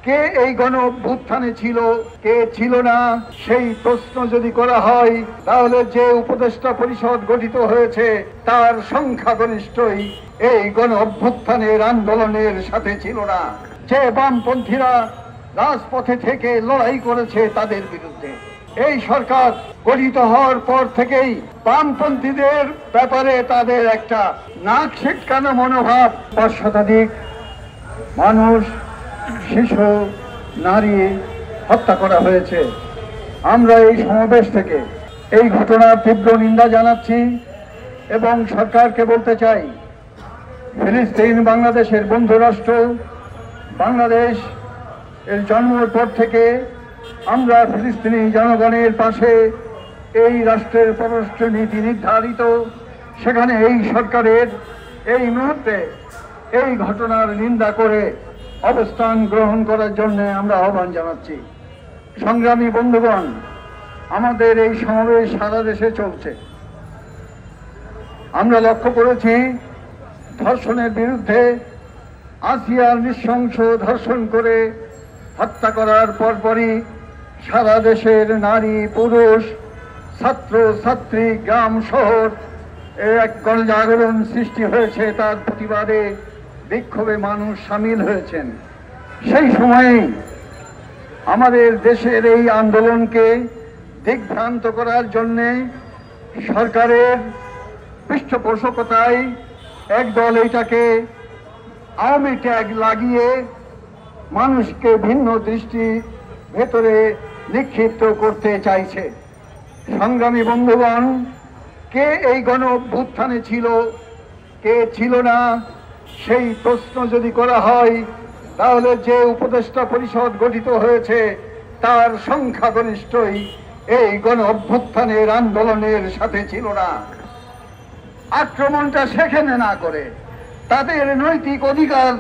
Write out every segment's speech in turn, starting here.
কে এই গণ অভ্যুত্থানে ছিল, কে ছিল না, সেই প্রশ্ন যদি করা হয় তাহলে যে উপদেষ্টা পরিষদ গঠিত হয়েছে তার সংখ্যাগরিষ্ঠই এই গণ অভ্যুত্থানের আন্দোলনের সাথে ছিল না। যে বামপন্থীরা রাজপথে থেকে লড়াই করেছে তাদের বিরুদ্ধে, এই সরকার গঠিত হওয়ার পর থেকেই বামপন্থীদের ব্যাপারে তাদের একটা নাক ছিটকানো মনোভাব। ৫ শতাধিক মানুষ, শিশু, নারী হত্যা করা হয়েছে। আমরা এই সমাবেশ থেকে এই ঘটনার তীব্র নিন্দা জানাচ্ছি এবং সরকারকে বলতে চাই, ফিলিস্তিন বাংলাদেশের বন্ধু রাষ্ট্র। বাংলাদেশ এর জন্মের পর থেকে আমরা ফিলিস্তিনি জনগণের পাশে। এই রাষ্ট্রের পররাষ্ট্র নীতি নির্ধারিত, সেখানে এই সরকারের এই মুহূর্তে এই ঘটনার নিন্দা করে অবস্থান গ্রহণ করার জন্য আমরা আহ্বান জানাচ্ছি। সংগ্রামী বন্ধুগণ, আমাদের এই সমাবেশ সারা দেশে চলছে। আমরা লক্ষ্য করেছি ধর্ষণের বিরুদ্ধে, আসিয়ার নৃশংস ধর্ষণ করে হত্যা করার পরপরই সারা দেশের নারী, পুরুষ, ছাত্র ছাত্রী, গ্রাম শহর এক গণজাগরণ সৃষ্টি হয়েছে। তার প্রতিবাদে বিক্ষোভে মানুষ সামিল হয়েছেন। সেই সময়েই আমাদের দেশের এই আন্দোলনকে দিগ্ভ্রান্ত করার জন্যে সরকারের পৃষ্ঠপোষকতায় একদল এটাকে আওয়ামী ট্যাগ লাগিয়ে মানুষকে ভিন্ন দৃষ্টি ভেতরে নিক্ষিপ্ত করতে চাইছে। সংগ্রামী বন্ধুগণ, কে এই গণ অভ্যুত্থানে ছিল, কে ছিল না, সেই প্রশ্ন যদি করা হয় তাহলে যে উপদেষ্টা পরিষদ গঠিত হয়েছে তার সংখ্যাগরিষ্ঠই এই গণ অভ্যুত্থানের আন্দোলনের সাথে ছিল না। আক্রমণটা সেখানে না করে তাদের নৈতিক অধিকার,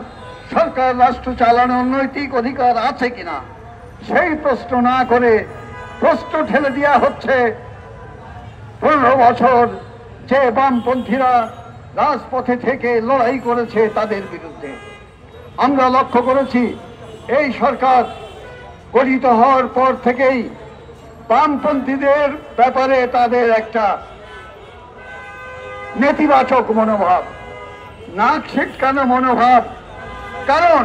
সরকার রাষ্ট্র চালানোর নৈতিক অধিকার আছে কিনা সেই প্রশ্ন না করে প্রশ্ন ঠেলে দেওয়া হচ্ছে ১৫ বছর যে বামপন্থীরা রাজপথে থেকে লড়াই করেছে তাদের বিরুদ্ধে। আমরা লক্ষ্য করেছি এই সরকার গঠিত হওয়ার পর থেকেই বামপন্থীদের ব্যাপারে তাদের একটা নেতিবাচক মনোভাব, নাক ছিটকানো মনোভাব। কারণ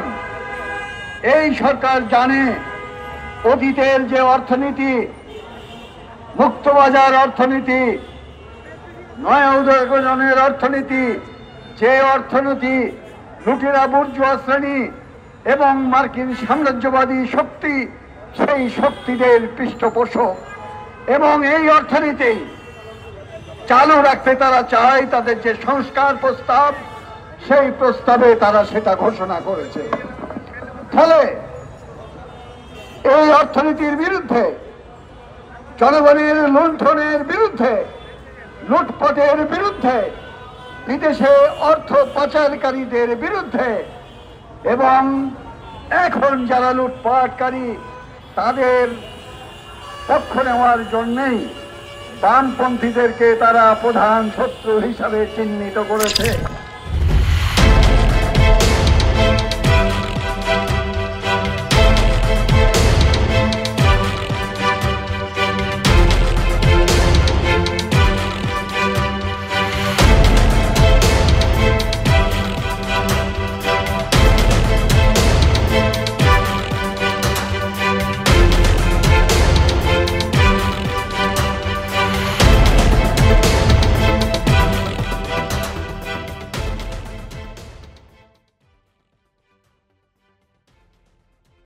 এই সরকার জানে অতীতের যে অর্থনীতি, মুক্তবাজার অর্থনীতি, নয়া উদয়নের অর্থনীতি, যে অর্থনীতি লুটেরা বুর্জোয়া শ্রেণী এবং মার্কিন সাম্রাজ্যবাদী শক্তি, সেই শক্তিদের পৃষ্ঠপোষক। এবং এই অর্থনীতি চালু রাখতে তারা চায় তাদের যে সংস্কার প্রস্তাব, সেই প্রস্তাবে তারা সেটা ঘোষণা করেছে। ফলে এই অর্থনীতির বিরুদ্ধে, জনগণের লুণ্ঠনের বিরুদ্ধে, লুটপাটের বিরুদ্ধে, বিদেশে অর্থ পাচারকারীদের বিরুদ্ধে এবং এখন যারা লুটপাটকারী তাদের পক্ষ নেওয়ার জন্যই বামপন্থীদেরকে তারা প্রধান শত্রু হিসাবে চিহ্নিত করেছে।